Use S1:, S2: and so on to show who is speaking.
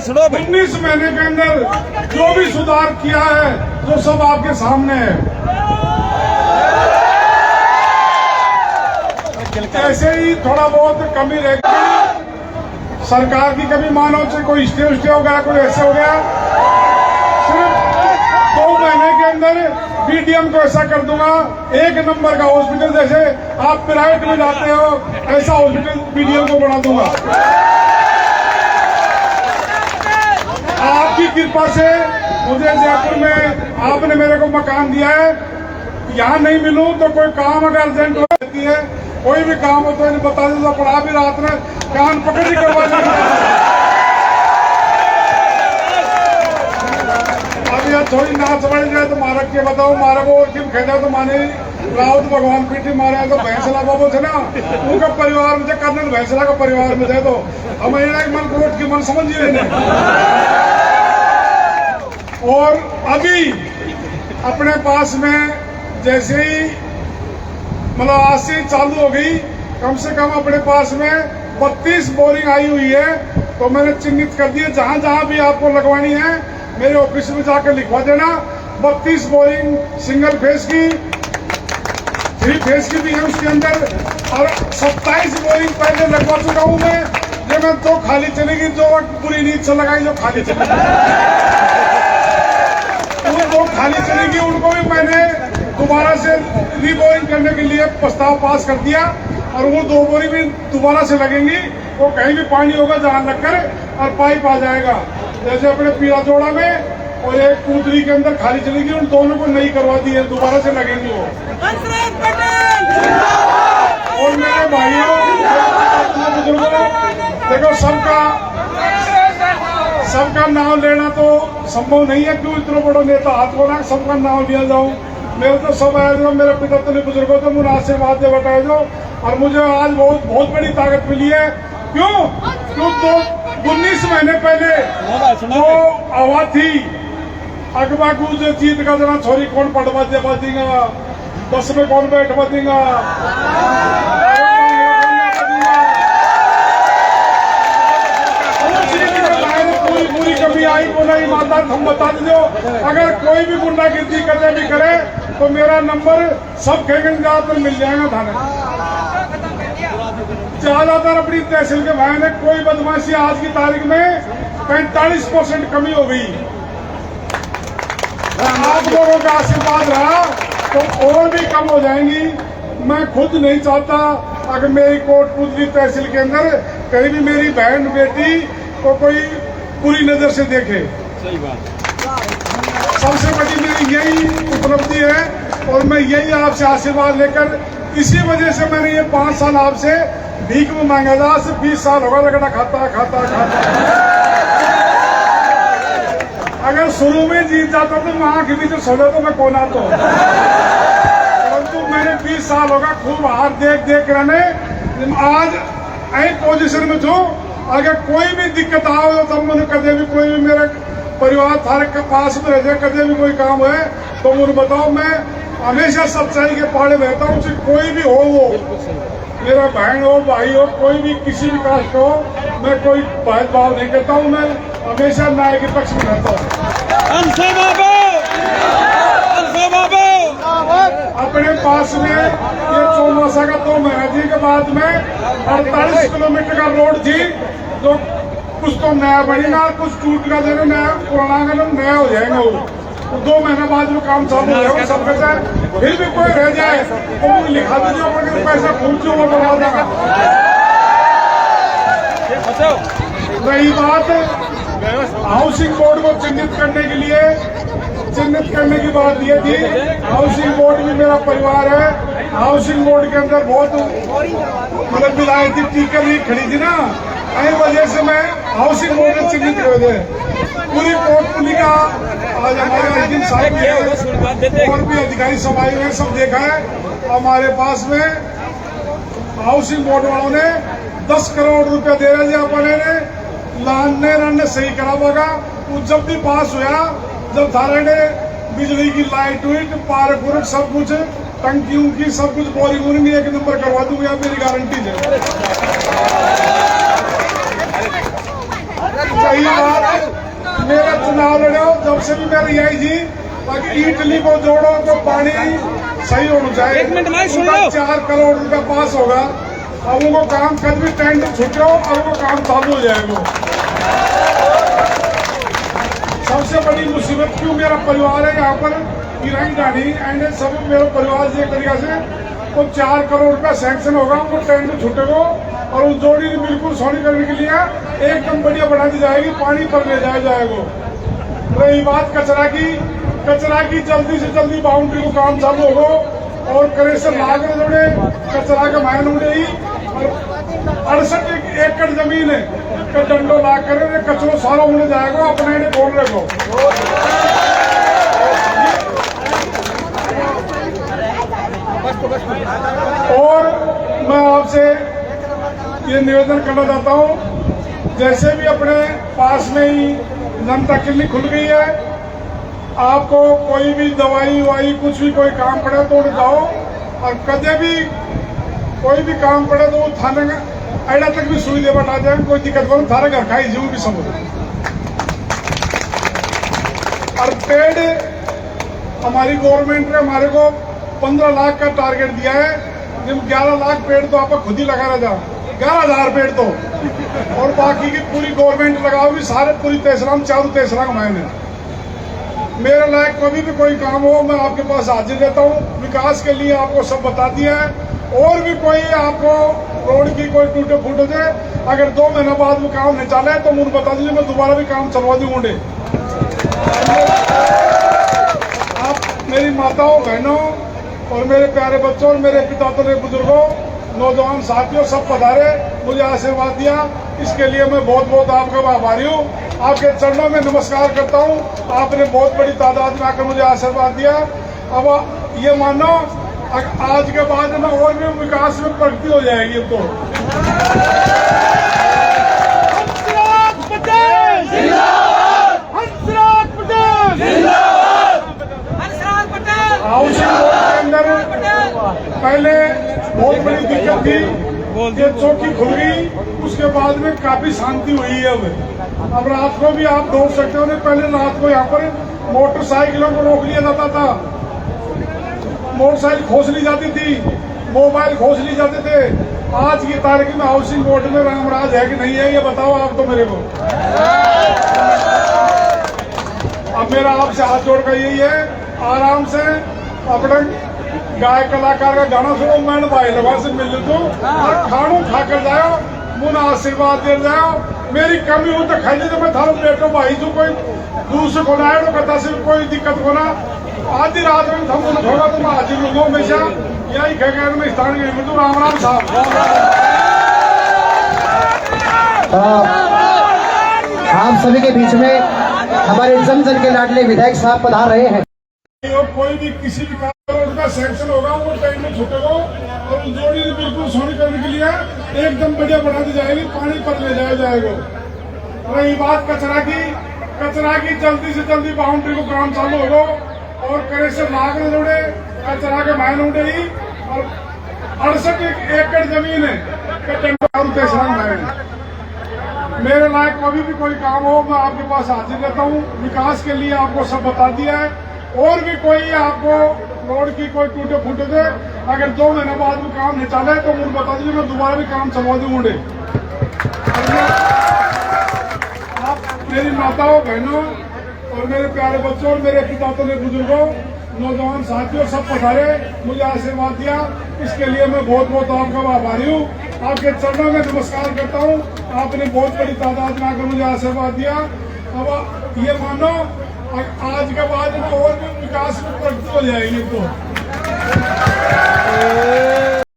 S1: सुनो भाई।
S2: 19 महीने के अंदर जो भी सुधार किया है जो सब आपके सामने है। ऐसे ही थोड़ा बहुत कमी रहेगी, सरकार की कमी मानो से कोई स्टे हो गया, कोई ऐसे हो गया, सिर्फ 2 महीने के अंदर बीडीएम को ऐसा कर दूंगा, 1 नंबर का हॉस्पिटल जैसे आप प्राइवेट में जाते हो ऐसा हॉस्पिटल बीडीएम को बना दूंगा। आपकी कृपा से मुझे जयपुर में आपने मेरे को मकान दिया है, यहाँ नहीं मिलूं तो कोई काम अगर अर्जेंट होती है, कोई भी काम हो तो बता दो, पड़ा भी रात में कान पकड़ ही करवा देंगे। अब यह थोड़ी नाच बढ़ जाए तो मारक के बताओ, मारे वो क्यों खेदा तो माने राउत भगवान पीठी मारे तो भैंसला बाबू थे ना, उनका परिवार मुझे कर्नल भैंसला का परिवार में थे, तो हम मन कोट की मन समझ ही नहीं। और अभी अपने पास में जैसे ही मतलब आज से चालू हो गई, कम से कम अपने पास में 32 बोरिंग आई हुई है, तो मैंने चिन्हित कर दिए, जहां जहां भी आपको लगवानी है मेरे ऑफिस में जाकर लिखवा देना। 32 बोरिंग सिंगल फेस की, 3 फेस की भी है उसके अंदर, और 27 बोरिंग पहले लगवा चुका हूं मैं, जो मैं 2 खाली चलेगी, जो पूरी नींद से लगाई जो खाली चलेगी, वो 2 खाली चलेगी, उनको भी मैंने दोबारा से रीबोरिंग करने के लिए प्रस्ताव पास कर दिया, और वो 2 बोरी भी दोबारा से लगेंगी, वो कहीं भी पानी होगा जहां लगकर और पाइप आ जाएगा। जैसे अपने पीला जोड़ा में और एक कूतरी के अंदर खाली चलेगी, उन दोनों को नहीं करवा दी है, दोबारा से लगेंगी वो। और मेरे भाइयों बुजुर्गों, देखो सबका नाम लेना तो संभव नहीं है, क्यों इतना बड़ा नेता हाथ को ना सबका नाम लिया जाऊं। मेरे तो सब आए जो मेरे पिता तो बुजुर्गों तो मुझे आशीर्वाद दे बताए जो, और मुझे आज बहुत बड़ी ताकत मिली है। क्यों? तो 19 महीने पहले जो हवा थी अगवा को जो जीत का जना छोरी कौन पढ़वा देगा, बस में कौन बैठवा देगा, पूरी कभी आई को नहीं माता, हम बता दो। अगर कोई भी गुंडागिर्दी करने भी करे तो मेरा नंबर सब खेगंजात में मिल जाएगा थाने। ज्यादातर अपनी तहसील के भाई ने कोई बदमाशी आज की तारीख में 45% कमी हो गई। आप लोगों का आशीर्वाद रहा तो और भी कम हो जाएंगी। मैं खुद नहीं चाहता अगर मेरी कोटपुतली तहसील के अंदर कहीं भी मेरी बहन बेटी को कोई पूरी नजर से देखे।
S1: सही बात।
S2: सबसे बड़ी मेरी यही उपलब्धि है, और मैं यही आपसे आशीर्वाद लेकर, इसी वजह से मैंने ये 5 साल आपसे भीख में मांगा था। आज से 20 साल होगा रगड़ा खाता। अगर शुरू में जीत जाता तो मैं आंख के बीच सोचा तो मैं कौन आता हूँ, परंतु मैंने 20 साल होगा खूब हार देख रहने, आज एक पोजीशन में जो अगर कोई भी दिक्कत आओ तब मैंने कदे भी कोई भी मेरा परिवार थारे के पास में रह जाए, कदे भी कोई काम है तो मुझे बताओ। मैं हमेशा सच्चाई के पहाड़े रहता हूँ, कोई भी हो, वो मेरा बहन हो भाई हो, कोई भी किसी भी कास्ट हो, मैं कोई भेदभाव नहीं करता हूँ। मैं हमेशा न्याय के पक्ष में रहता हूँ। अपने पास में ये चौमासा का 2 महीना जी के बाद में 48 किलोमीटर का रोड थी, जो कुछ तो नया बनेगा, कुछ टूट का देगा, नया पुराना नया हो जाएगा। वो 2 महीने बाद जो काम चालू हो जाएगा सब कैसा है। फिर भी कोई रह जाए तो मुझे लिखा दीजिए, पैसा खूब वो बना देगा। रही बात हाउसिंग बोर्ड को चिन्हित करने की बात ये थी, हाउसिंग बोर्ड भी मेरा परिवार है। हाउसिंग बोर्ड के अंदर बहुत मतलब विलायती टीकर ही खड़ी थी ना, इस वजह से मैं हाउसिंग बोर्ड में चिन्हित कर दे। पूरी कोटपुली का आज हमारे एसडीएम साहब और भी अधिकारी सब आए हुए, सब देखा है। हमारे पास में हाउसिंग बोर्ड वालों ने 10 करोड़ रुपया दे रहे थे, अपने ने लाने सही करा होगा। वो जब भी पास हुआ, जब थारे ने बिजली की लाइट हुई, पार्क उर्क सब कुछ, टंकी उनकी सब कुछ बोरिंग उरिंग 1 नंबर करवा दूंगा, मेरी गारंटी है। रही बात मेरा चुनाव लड़ो जब से भी मैं यही जी ताकि इटली को जोड़ो तो पानी सही होना चाहिए।
S1: 1 मिनट में सुन लो।
S2: 4 करोड़ रुपया पास होगा अब उनको काम कद भी टेंडर छूट रहा और वो काम चालू हो जाएगा। सबसे बड़ी मुसीबत क्यों मेरा परिवार है यहाँ पर ईरानी डानी एंड सब मेरा परिवार से एक तरीका से तो 4 करोड़ रुपया सैंक्शन होगा उनको टेंडर छूटेगा और उस जोड़ी ने बिल्कुल सोनी करने के लिए एकदम बढ़िया बना दी जाएगी, पानी पर ले जाया जाएगा। रही बात कचरा की जल्दी से जल्दी बाउंड्री को काम चालू होगा और करेसर लाग जोड़े कचरा का मायन उड़े ही 68 एकड़ जमीन है का डंडो ला कर कचरो सारा उड़ जाएगा अपने ने बोल रहे को। और मैं आपसे ये निवेदन करना चाहता हूँ जैसे भी अपने पास में ही जनता क्लिनिक खुल गई है, आपको कोई भी दवाई वाई कुछ भी कोई काम पड़े तो जाओ और कदे भी कोई भी काम पड़े तो थाने में ऐडा तक भी सुई देवा आ जाए, कोई दिक्कत नहीं, थारे घर खाई जीव भी समझ। और पेड़ हमारी गवर्नमेंट ने हमारे को 15 लाख का टारगेट दिया है, जब 11 लाख पेड़ तो आप खुद ही लगा रहा था, 11,000 पेड़ तो और बाकी की पूरी गवर्नमेंट लगाओगी सारे पूरी तहसील चारों तहसील घुमाएंगे। मेरे लायक कभी भी कोई काम हो मैं आपके पास हाजिर रहता हूँ। विकास के लिए आपको सब बता दिया है और भी कोई आपको रोड की कोई टूटे फूटे थे अगर 2 महीने बाद वो काम नहीं चले तो मुझे बता दीजिए, मैं दोबारा भी काम चलवा दूंगे। आप मेरी माताओं बहनों और मेरे प्यारे बच्चों और मेरे पिता तो बुजुर्गों नौजवान साथियों सब पधारे मुझे आशीर्वाद दिया, इसके लिए मैं बहुत बहुत आपका आभारी हूँ। आपके चरणों में नमस्कार करता हूँ, आपने बहुत बड़ी तादाद में आकर मुझे आशीर्वाद दिया। अब ये मानो आज के बाद में और भी विकास में प्रगति हो जाएगी। तो हाउसिंग बोर्ड के अंदर पहले बहुत बड़ी दिक्कत थी, ये चौकी खुल गई उसके बाद में काफी शांति हुई है। अब रात को भी आप दौड़ सकते हो, पहले रात को यहाँ पर मोटरसाइकिलों को रोक लिया जाता था, मोटरसाइकिल खोस ली जाती थी, मोबाइल खोस ली जाते थे। आज की तारीख में हाउसिंग बोर्ड में रामराज है कि नहीं है ये बताओ आप तो मेरे को। अब मेरा आपसे हाथ जोड़कर यही है, आराम से अपने गाय कलाकार का गाना सुनो, मैं भाई लगा से मिल तो और खानू खाकर जाओ, मुझे आशीर्वाद दे जाओ। मेरी कमी हो तो खाई तो मैं थारो बेटो भाई जो कोई दूसरे को ना तो कहता से कोई दिक्कत हो ना। आधी रात में हम थोड़ा तो मैं हाजिर हूँ हमेशा, यही कह मैं स्थान के तो राम राम साहब।
S3: आप सभी के बीच में हमारे जन के लाडले विधायक साहब पधार रहे हैं।
S2: कोई भी किसी भी काम का सैंक्शन होगा वो टाइम में छूटेगा और उस जोड़ी बिल्कुल सोनी करने के लिए एकदम बढ़िया बना दी जाएगी, पानी पर ले जाया जाएगा। रही बात कचरा की जल्दी से जल्दी बाउंड्री को काम चालू होगा और करेसर लाग जोड़े कचरा के मायन उड़े ही और 68 एकड़ जमीन है मेरे लायक कभी भी कोई काम हो मैं आपके पास हाजिर रहता हूँ। विकास के लिए आपको सब बता दिया है और भी कोई आपको रोड की कोई टूटे फूटे थे अगर 2 महीने बाद भी काम नहीं चले तो मुझे बता दीजिए, मैं दोबारा भी काम चलवा दूंगे। आप मेरी माताओं बहनों और मेरे प्यारे बच्चों और मेरे पिता तो बुजुर्गों नौजवान साथियों सब पधारे मुझे आशीर्वाद दिया, इसके लिए मैं बहुत बहुत आपका आभारी हूँ। आपके चरणों में नमस्कार करता हूँ, आपने बहुत बड़ी तादाद में आकर मुझे आशीर्वाद दिया। अब ये मानो आज के बाद में और भी विकास में प्रगति हो जाएगी। तो